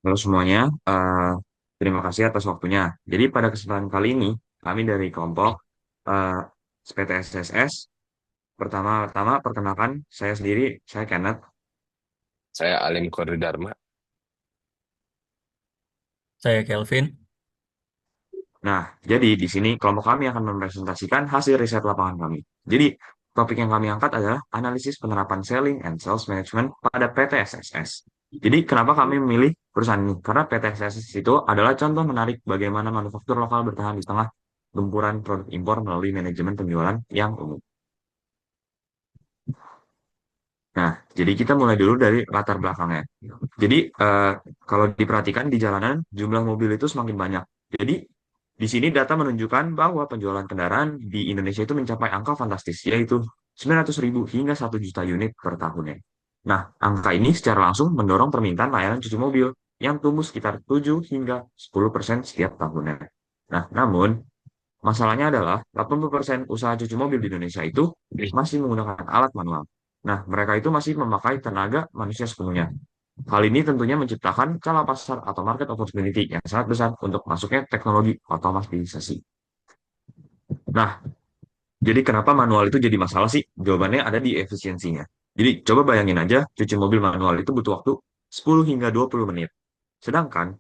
Halo semuanya, terima kasih atas waktunya. Jadi pada kesempatan kali ini, kami dari kelompok eh, PT SSS, pertama-tama perkenalkan saya sendiri, saya Kenneth. Saya Alim Khorri Dharma. Saya Kelvin. Nah, jadi di sini kelompok kami akan mempresentasikan hasil riset lapangan kami. Jadi, topik yang kami angkat adalah analisis penerapan selling and sales management pada PT SSS. Jadi, kenapa kami memilih perusahaan ini? Karena PT SSS itu adalah contoh menarik bagaimana manufaktur lokal bertahan di tengah gempuran produk impor melalui manajemen penjualan yang umum. Nah, jadi kita mulai dulu dari latar belakangnya. Jadi, kalau diperhatikan di jalanan, jumlah mobil itu semakin banyak. Jadi, di sini data menunjukkan bahwa penjualan kendaraan di Indonesia itu mencapai angka fantastis, yaitu 900.000 hingga 1 juta unit per tahunnya. Nah, angka ini secara langsung mendorong permintaan layanan cuci mobil yang tumbuh sekitar 7 hingga 10% setiap tahunnya. Nah, namun, masalahnya adalah 80% usaha cuci mobil di Indonesia itu masih menggunakan alat manual. Nah, mereka itu masih memakai tenaga manusia sepenuhnya. Hal ini tentunya menciptakan celah pasar atau market opportunity yang sangat besar untuk masuknya teknologi otomatisasi. Nah, jadi kenapa manual itu jadi masalah sih? Jawabannya ada di efisiensinya. Jadi coba bayangin aja, cuci mobil manual itu butuh waktu 10 hingga 20 menit. Sedangkan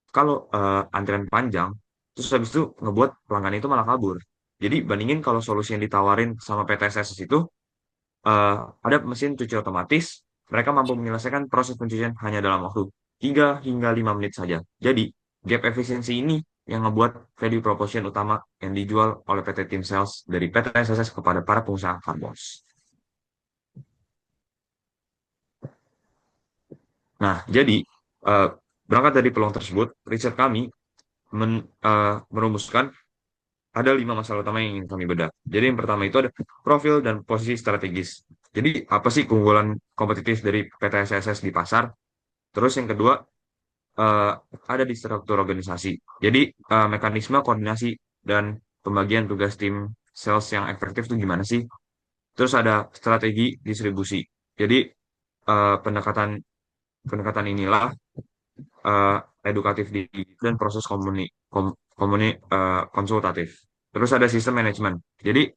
kalau antrian panjang, terus habis itu ngebuat pelanggan itu malah kabur. Jadi bandingin kalau solusi yang ditawarin sama PTSS itu eh, ada mesin cuci otomatis, mereka mampu menyelesaikan proses pencucian hanya dalam waktu 3 hingga 5 menit saja. Jadi, gap efisiensi ini yang ngebuat value proposition utama yang dijual oleh PT Tim Sales dari PT SSS kepada para pengusaha karbos. Nah, jadi eh, berangkat dari peluang tersebut, riset kami merumuskan ada 5 masalah utama yang ingin kami bedah. Jadi yang pertama itu ada profil dan posisi strategis. Jadi apa sih keunggulan kompetitif dari PT SSS di pasar? Terus yang kedua eh, ada di struktur organisasi. Jadi mekanisme koordinasi dan pembagian tugas tim sales yang efektif itu gimana sih? Terus ada strategi distribusi. Jadi pendekatan pendekatan inilah eh, edukatif dan proses konsultatif. Terus ada sistem manajemen. Jadi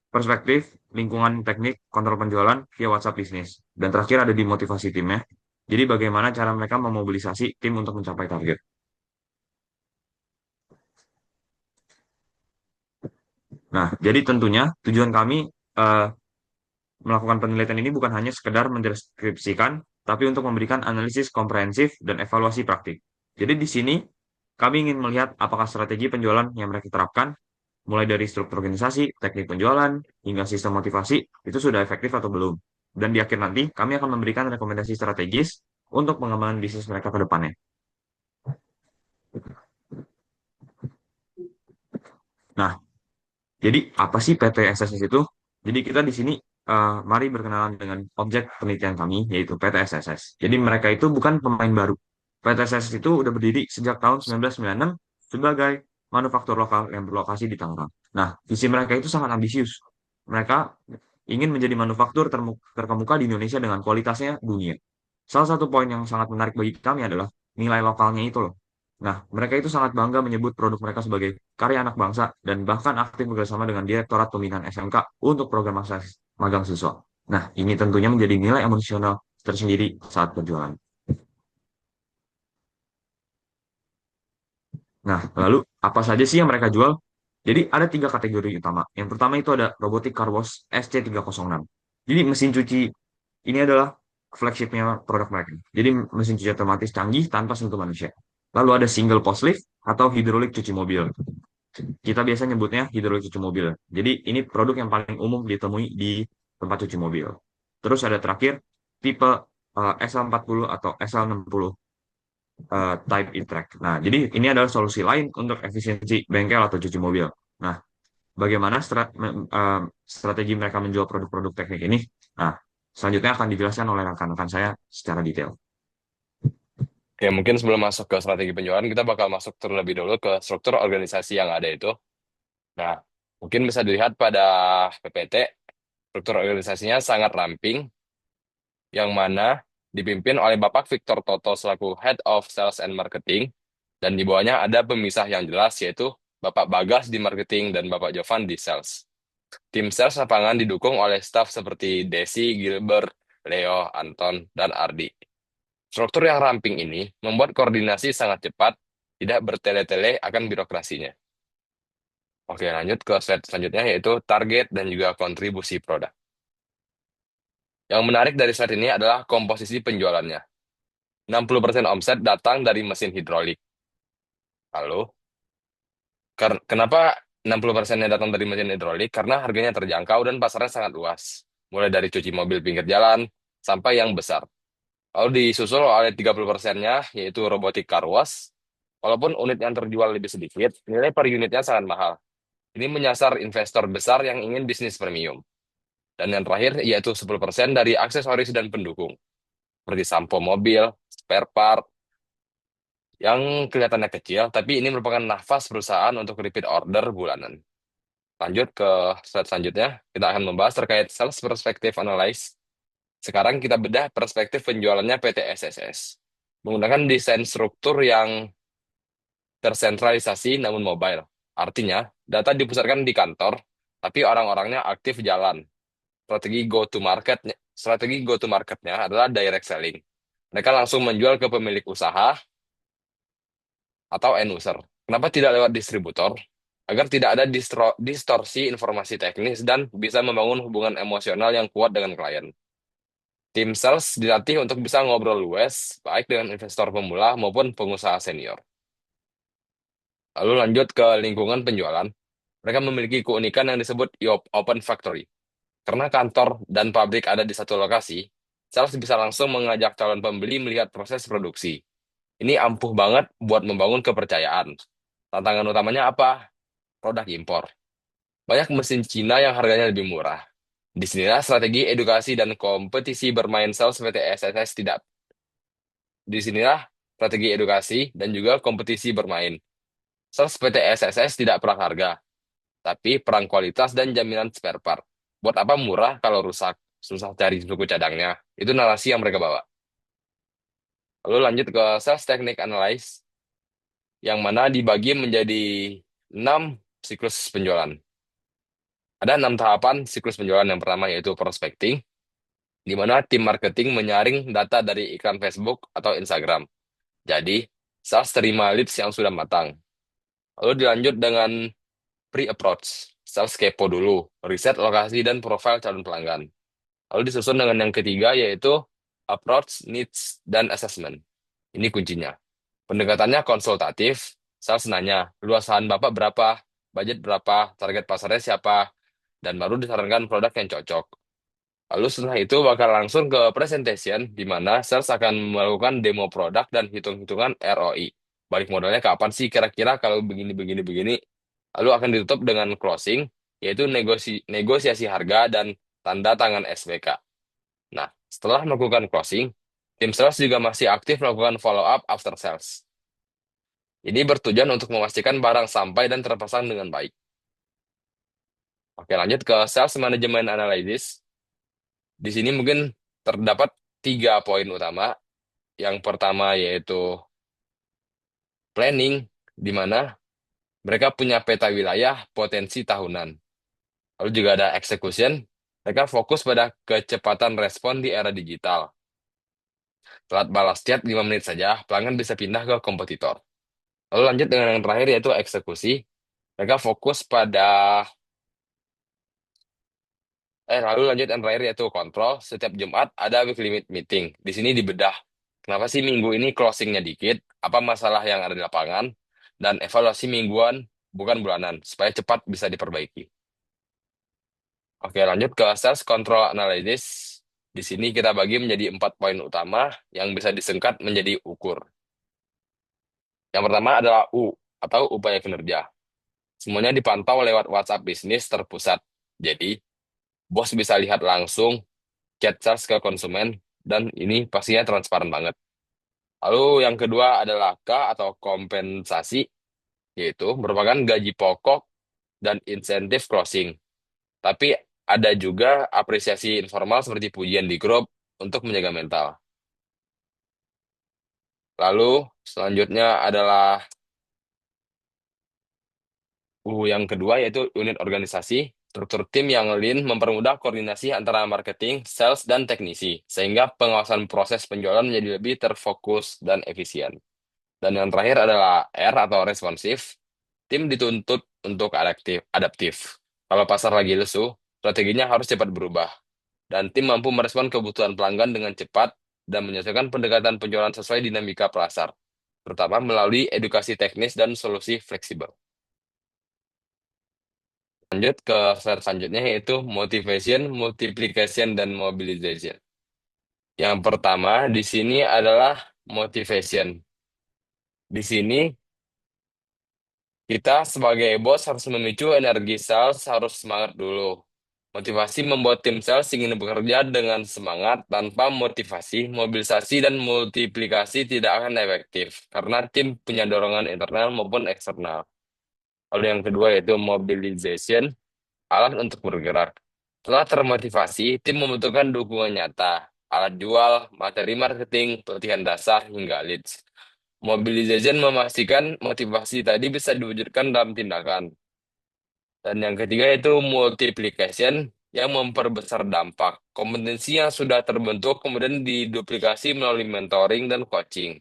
perspektif, lingkungan teknik, kontrol penjualan via WhatsApp bisnis. Dan terakhir ada di motivasi timnya. Jadi bagaimana cara mereka memobilisasi tim untuk mencapai target. Nah, jadi tentunya tujuan kami eh, melakukan penelitian ini bukan hanya sekedar mendeskripsikan, tapi untuk memberikan analisis komprehensif dan evaluasi praktik. Jadi di sini kami ingin melihat apakah strategi penjualan yang mereka terapkan, mulai dari struktur organisasi, teknik penjualan, hingga sistem motivasi, itu sudah efektif atau belum. Dan di akhir nanti, kami akan memberikan rekomendasi strategis untuk pengembangan bisnis mereka ke depannya. Nah, jadi apa sih PT SSS itu? Jadi kita di sini mari berkenalan dengan objek penelitian kami yaitu PT SSS. Jadi mereka itu bukan pemain baru. PT SSS itu udah berdiri sejak tahun 1996 sebagai manufaktur lokal yang berlokasi di Tangerang. Nah, visi mereka itu sangat ambisius. Mereka ingin menjadi manufaktur terkemuka di Indonesia dengan kualitasnya dunia. Salah satu poin yang sangat menarik bagi kami adalah nilai lokalnya itu loh. Nah, mereka itu sangat bangga menyebut produk mereka sebagai karya anak bangsa dan bahkan aktif bekerjasama dengan Direktorat Pembinaan SMK untuk program magang siswa. Nah, ini tentunya menjadi nilai emosional tersendiri saat berjualan. Nah, lalu apa saja sih yang mereka jual? Jadi ada 3 kategori utama. Yang pertama itu ada robotic car wash SC306. Jadi mesin cuci ini adalah flagshipnya produk mereka. Jadi mesin cuci otomatis canggih tanpa sentuh manusia. Lalu ada single post lift atau hidrolik cuci mobil. Kita biasa nyebutnya hidrolik cuci mobil. Jadi ini produk yang paling umum ditemui di tempat cuci mobil. Terus ada terakhir tipe SL40 atau SL60 type e-track. Nah, jadi ini adalah solusi lain untuk efisiensi bengkel atau cuci mobil. Nah, bagaimana strategi mereka menjual produk-produk teknik ini? Nah, selanjutnya akan dijelaskan oleh rekan-rekan saya secara detail. Ya, mungkin sebelum masuk ke strategi penjualan, kita bakal masuk terlebih dulu ke struktur organisasi yang ada itu. Nah, mungkin bisa dilihat pada PPT, struktur organisasinya sangat ramping, yang mana dipimpin oleh Bapak Victor Toto selaku Head of Sales and Marketing, dan di bawahnya ada pemisah yang jelas yaitu Bapak Bagas di marketing dan Bapak Jovan di sales. Tim sales lapangan didukung oleh staf seperti Desi, Gilbert, Leo, Anton, dan Ardi. Struktur yang ramping ini membuat koordinasi sangat cepat, tidak bertele-tele akan birokrasinya. Oke, lanjut ke slide selanjutnya yaitu target dan juga kontribusi produk. Yang menarik dari slide ini adalah komposisi penjualannya. 60% omset datang dari mesin hidrolik. Lalu, kenapa 60%-nya datang dari mesin hidrolik? Karena harganya terjangkau dan pasarnya sangat luas. Mulai dari cuci mobil pinggir jalan sampai yang besar. Lalu disusul oleh 30%-nya yaitu robotik car wash. Walaupun unit yang terjual lebih sedikit, nilai per unitnya sangat mahal. Ini menyasar investor besar yang ingin bisnis premium. Dan yang terakhir yaitu 10% dari aksesoris dan pendukung, seperti sampo mobil, spare part, yang kelihatannya kecil, tapi ini merupakan nafas perusahaan untuk repeat order bulanan. Lanjut ke slide selanjutnya, kita akan membahas terkait sales perspective analysis. Sekarang kita bedah perspektif penjualannya PT SSS. Menggunakan desain struktur yang tersentralisasi namun mobile. Artinya, data dipusatkan di kantor, tapi orang-orangnya aktif jalan. Strategi go to marketnya adalah direct selling. Mereka langsung menjual ke pemilik usaha atau end user. Kenapa tidak lewat distributor? Agar tidak ada distorsi informasi teknis dan bisa membangun hubungan emosional yang kuat dengan klien. Tim sales dilatih untuk bisa ngobrol luas, baik dengan investor pemula maupun pengusaha senior. Lalu lanjut ke lingkungan penjualan. Mereka memiliki keunikan yang disebut open factory. Karena kantor dan pabrik ada di satu lokasi, sales bisa langsung mengajak calon pembeli melihat proses produksi. Ini ampuh banget buat membangun kepercayaan. Tantangan utamanya apa? Produk impor. Banyak mesin Cina yang harganya lebih murah. Disinilah strategi edukasi dan kompetisi bermain sales PT SSS tidak. Disinilah strategi edukasi dan juga kompetisi bermain. Sales PT SSS tidak perang harga, tapi perang kualitas dan jaminan spare part. Buat apa murah kalau rusak? Susah cari suku cadangnya. Itu narasi yang mereka bawa. Lalu lanjut ke sales technique analysis, yang mana dibagi menjadi 6 siklus penjualan. Ada 6 tahapan siklus penjualan. Yang pertama yaitu prospecting, di mana tim marketing menyaring data dari iklan Facebook atau Instagram. Jadi, sales terima leads yang sudah matang. Lalu dilanjut dengan pre-approach. Sales kepo dulu, riset lokasi dan profil calon pelanggan. Lalu disusun dengan yang ketiga yaitu approach, needs, dan assessment. Ini kuncinya. Pendekatannya konsultatif, sales nanya, luas lahan Bapak berapa, budget berapa, target pasarnya siapa, dan baru disarankan produk yang cocok. Lalu setelah itu bakal langsung ke presentation, di mana sales akan melakukan demo produk dan hitung-hitungan ROI. Balik modalnya kapan sih kira-kira kalau begini, begini, begini. Lalu akan ditutup dengan closing, yaitu negosiasi harga dan tanda tangan SPK. Nah, setelah melakukan closing, tim sales juga masih aktif melakukan follow up after sales. Ini bertujuan untuk memastikan barang sampai dan terpasang dengan baik. Oke, lanjut ke sales management analysis. Di sini mungkin terdapat 3 poin utama. Yang pertama yaitu planning, di mana mereka punya peta wilayah potensi tahunan. Lalu juga ada execution, mereka fokus pada kecepatan respon di era digital. Telat balas chat 5 menit saja, pelanggan bisa pindah ke kompetitor. Lalu lanjut dengan yang terakhir yaitu eksekusi. Mereka fokus pada lalu lanjut yang terakhir yaitu kontrol. Setiap Jumat ada weekly meeting. Di sini dibedah. Kenapa sih minggu ini closingnya dikit? Apa masalah yang ada di lapangan? Dan evaluasi mingguan, bukan bulanan, supaya cepat bisa diperbaiki. Oke, lanjut ke sales control analysis. Di sini kita bagi menjadi 4 poin utama yang bisa disingkat menjadi ukur. Yang pertama adalah U, atau upaya kinerja. Semuanya dipantau lewat WhatsApp bisnis terpusat. Jadi, bos bisa lihat langsung chat sales ke konsumen, dan ini pastinya transparan banget. Lalu yang kedua adalah K atau kompensasi, yaitu merupakan gaji pokok dan insentif closing. Tapi ada juga apresiasi informal seperti pujian di grup untuk menjaga mental. Lalu selanjutnya adalah yang kedua yaitu unit organisasi. Struktur tim yang lean mempermudah koordinasi antara marketing, sales, dan teknisi, sehingga pengawasan proses penjualan menjadi lebih terfokus dan efisien. Dan yang terakhir adalah R atau responsif. Tim dituntut untuk adaptif. Kalau pasar lagi lesu, strateginya harus cepat berubah. Dan tim mampu merespon kebutuhan pelanggan dengan cepat dan menyesuaikan pendekatan penjualan sesuai dinamika pasar, terutama melalui edukasi teknis dan solusi fleksibel. Lanjut ke slide selanjutnya yaitu motivation, multiplication, dan mobilization. Yang pertama di sini adalah motivation. Di sini kita sebagai bos harus memicu energi sales, harus semangat dulu. Motivasi membuat tim sales ingin bekerja dengan semangat. Tanpa motivasi, mobilisasi dan multiplikasi tidak akan efektif karena tim punya dorongan internal maupun eksternal. Lalu yang kedua yaitu mobilization, alat untuk bergerak. Setelah termotivasi, tim membutuhkan dukungan nyata, alat jual, materi marketing, pelatihan dasar, hingga leads. Mobilization memastikan motivasi tadi bisa diwujudkan dalam tindakan. Dan yang ketiga itu multiplication yang memperbesar dampak. Kompetensi yang sudah terbentuk kemudian diduplikasi melalui mentoring dan coaching.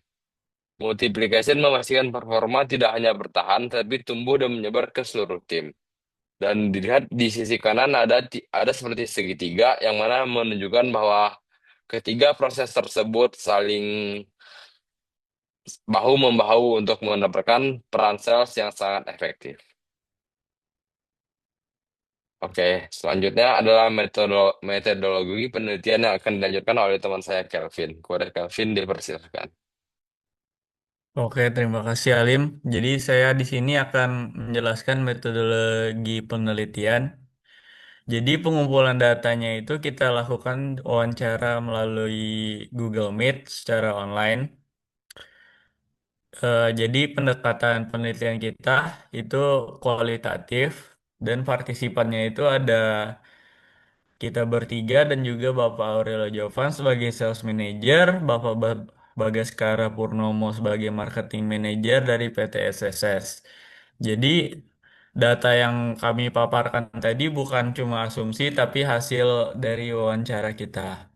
Multiplication memastikan performa tidak hanya bertahan, tapi tumbuh dan menyebar ke seluruh tim. Dan dilihat di sisi kanan ada seperti segitiga yang mana menunjukkan bahwa ketiga proses tersebut saling bahu membahu untuk mendapatkan peran sales yang sangat efektif. Oke, selanjutnya adalah metodologi penelitian yang akan dilanjutkan oleh teman saya Kelvin. Kepada Kelvin dipersilakan. Oke, terima kasih Alim. Jadi saya di sini akan menjelaskan metodologi penelitian. Jadi pengumpulan datanya itu kita lakukan wawancara melalui Google Meet secara online. Jadi pendekatan penelitian kita itu kualitatif dan partisipannya itu ada kita bertiga dan juga Bapak Aurelio Jovan sebagai sales manager, Bagaskara Purnomo sebagai marketing manager dari PT SSS. Jadi data yang kami paparkan tadi bukan cuma asumsi tapi hasil dari wawancara kita.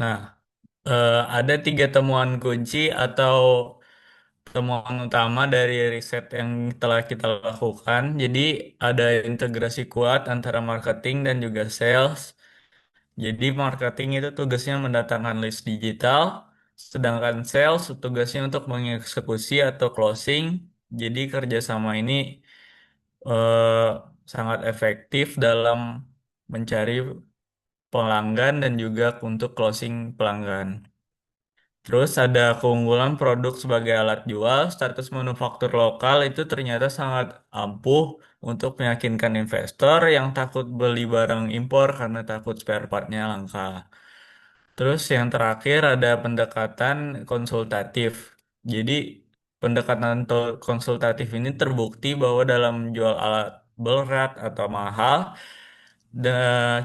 Nah, ada tiga temuan kunci atau temuan utama dari riset yang telah kita lakukan. Jadi ada integrasi kuat antara marketing dan juga sales. Jadi marketing itu tugasnya mendatangkan list digital, sedangkan sales tugasnya untuk mengeksekusi atau closing. Jadi kerjasama ini eh, sangat efektif dalam mencari pelanggan dan juga untuk closing pelanggan. Terus ada keunggulan produk sebagai alat jual, status manufaktur lokal itu ternyata sangat ampuh untuk meyakinkan investor yang takut beli barang impor karena takut spare partnya langka. Terus yang terakhir ada pendekatan konsultatif. Jadi konsultatif ini terbukti bahwa dalam jual alat berat atau mahal,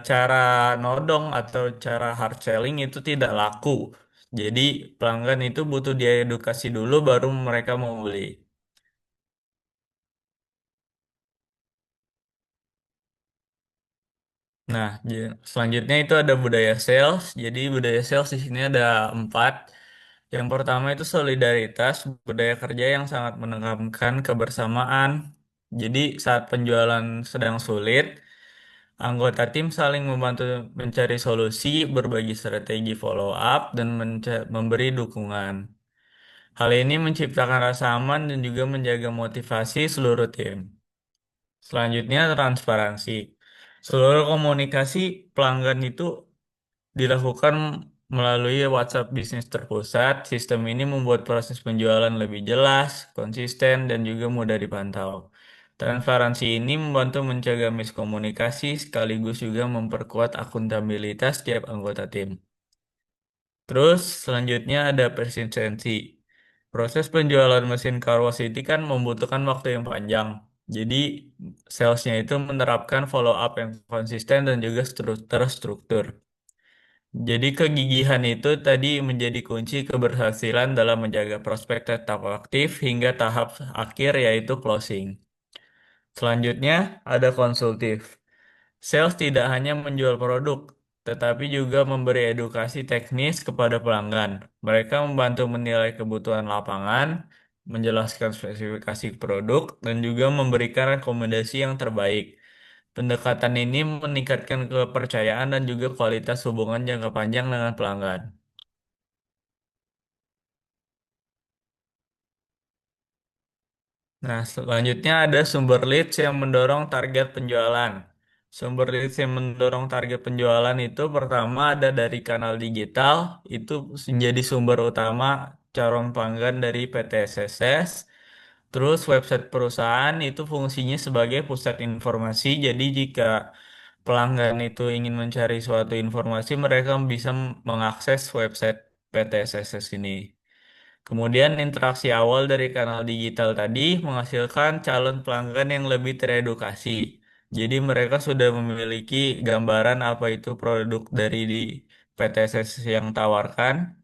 cara nodong atau cara hard selling itu tidak laku. Jadi pelanggan itu butuh diedukasi dulu baru mereka mau beli. Nah, selanjutnya itu ada budaya sales. Jadi budaya sales di sini ada empat. Yang pertama itu solidaritas, budaya kerja yang sangat menekankan kebersamaan. Jadi saat penjualan sedang sulit, anggota tim saling membantu mencari solusi, berbagi strategi follow up, dan memberi dukungan. Hal ini menciptakan rasa aman dan juga menjaga motivasi seluruh tim. Selanjutnya, transparansi. Seluruh komunikasi pelanggan itu dilakukan melalui WhatsApp bisnis terpusat. Sistem ini membuat proses penjualan lebih jelas, konsisten, dan juga mudah dipantau. Transparansi ini membantu mencegah miskomunikasi sekaligus juga memperkuat akuntabilitas tiap anggota tim. Terus selanjutnya ada persistensi. Proses penjualan mesin car wash ini kan membutuhkan waktu yang panjang. Jadi salesnya itu menerapkan follow up yang konsisten dan juga terstruktur. Jadi kegigihan itu tadi menjadi kunci keberhasilan dalam menjaga prospek tetap aktif hingga tahap akhir yaitu closing. Selanjutnya ada konsultif. Sales tidak hanya menjual produk, tetapi juga memberi edukasi teknis kepada pelanggan. Mereka membantu menilai kebutuhan lapangan, menjelaskan spesifikasi produk, dan juga memberikan rekomendasi yang terbaik. Pendekatan ini meningkatkan kepercayaan dan juga kualitas hubungan jangka panjang dengan pelanggan. Nah, selanjutnya ada sumber leads yang mendorong target penjualan. Sumber leads yang mendorong target penjualan itu pertama ada dari kanal digital, itu menjadi sumber utama calon pelanggan dari PT SSS. Terus website perusahaan itu fungsinya sebagai pusat informasi, jadi jika pelanggan itu ingin mencari suatu informasi, mereka bisa mengakses website PT SSS ini. Kemudian interaksi awal dari kanal digital tadi menghasilkan calon pelanggan yang lebih teredukasi. Jadi mereka sudah memiliki gambaran apa itu produk dari di PTSS yang tawarkan.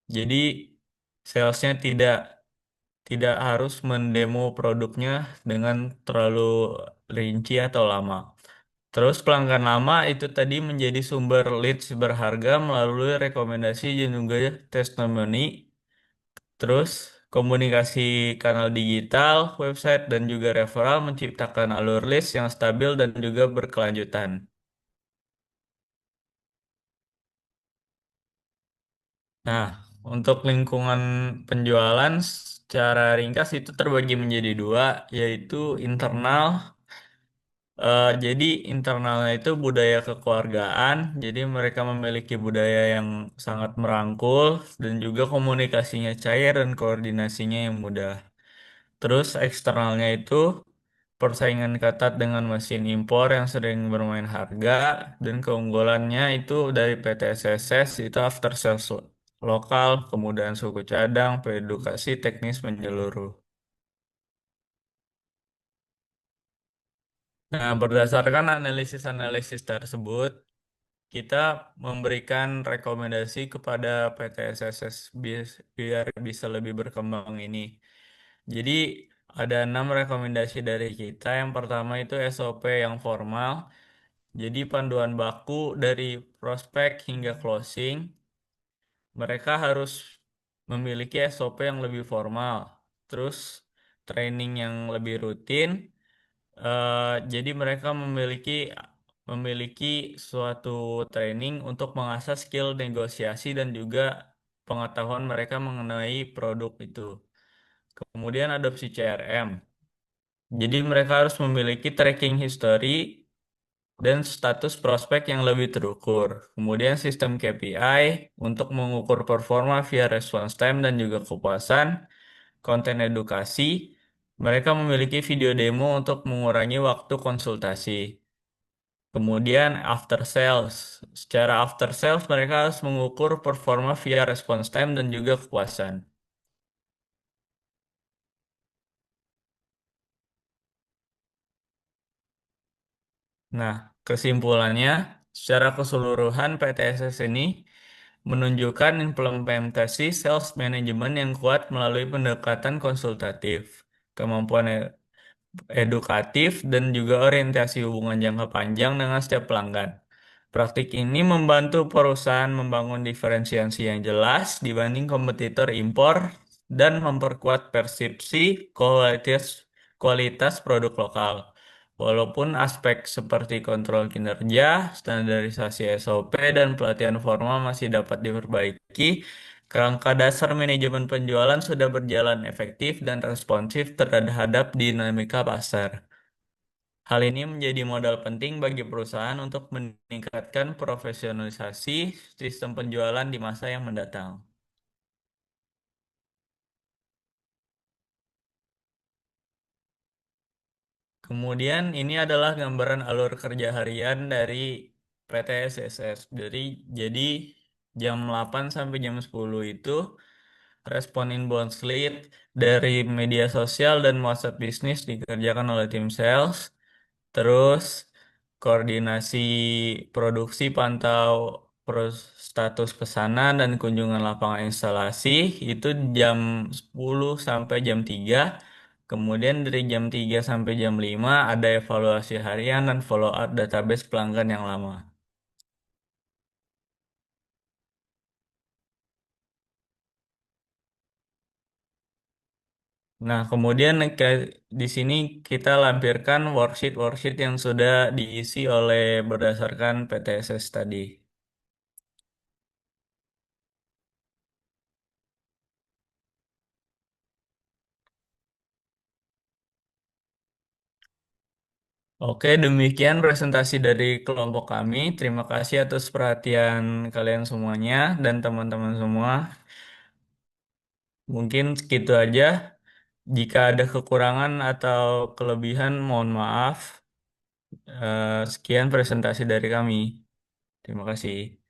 Jadi salesnya tidak harus mendemo produknya dengan terlalu rinci atau lama. Terus pelanggan lama itu tadi menjadi sumber leads berharga melalui rekomendasi dan juga testimoni. Terus komunikasi kanal digital, website, dan juga referral menciptakan alur list yang stabil dan juga berkelanjutan. Nah, untuk lingkungan penjualan secara ringkas itu terbagi menjadi dua, yaitu internal. Jadi internalnya itu budaya kekeluargaan, jadi mereka memiliki budaya yang sangat merangkul dan juga komunikasinya cair dan koordinasinya yang mudah. Terus eksternalnya itu persaingan ketat dengan mesin impor yang sering bermain harga dan keunggulannya itu dari PT SSS itu after sales lokal, kemudahan suku cadang, edukasi teknis menyeluruh. Nah, berdasarkan analisis-analisis tersebut, kita memberikan rekomendasi kepada PT SSS biar bisa lebih berkembang ini. Jadi ada 6 rekomendasi dari kita. Yang pertama itu SOP yang formal. Jadi panduan baku dari prospek hingga closing, mereka harus memiliki SOP yang lebih formal. Terus training yang lebih rutin. Jadi mereka memiliki suatu training untuk mengasah skill negosiasi dan juga pengetahuan mereka mengenai produk itu. Kemudian adopsi CRM. Jadi mereka harus memiliki tracking history dan status prospek yang lebih terukur. Kemudian sistem KPI untuk mengukur performa via response time dan juga kepuasan, konten edukasi. Mereka memiliki video demo untuk mengurangi waktu konsultasi. Kemudian after sales. Secara after sales mereka harus mengukur performa via response time dan juga kepuasan. Nah, kesimpulannya, secara keseluruhan PTSS ini menunjukkan implementasi sales management yang kuat melalui pendekatan konsultatif, kemampuan edukatif, dan juga orientasi hubungan jangka panjang dengan setiap pelanggan. Praktik ini membantu perusahaan membangun diferensiasi yang jelas dibanding kompetitor impor dan memperkuat persepsi kualitas produk lokal. Walaupun aspek seperti kontrol kinerja, standarisasi SOP, dan pelatihan formal masih dapat diperbaiki, kerangka dasar manajemen penjualan sudah berjalan efektif dan responsif terhadap dinamika pasar. Hal ini menjadi modal penting bagi perusahaan untuk meningkatkan profesionalisasi sistem penjualan di masa yang mendatang. Kemudian ini adalah gambaran alur kerja harian dari PT SSS. Jadi jam 8 sampai jam 10 itu respon inbound lead dari media sosial dan WhatsApp bisnis dikerjakan oleh tim sales. Terus koordinasi produksi pantau status pesanan dan kunjungan lapangan instalasi itu jam 10 sampai jam 3. Kemudian dari jam 3 sampai jam 5 ada evaluasi harian dan follow up database pelanggan yang lama. Nah, kemudian di sini kita lampirkan worksheet-worksheet yang sudah diisi oleh berdasarkan PTSS tadi. Oke, demikian presentasi dari kelompok kami. Terima kasih atas perhatian kalian semuanya dan teman-teman semua. Mungkin segitu aja. Jika ada kekurangan atau kelebihan, mohon maaf. Sekian presentasi dari kami. Terima kasih.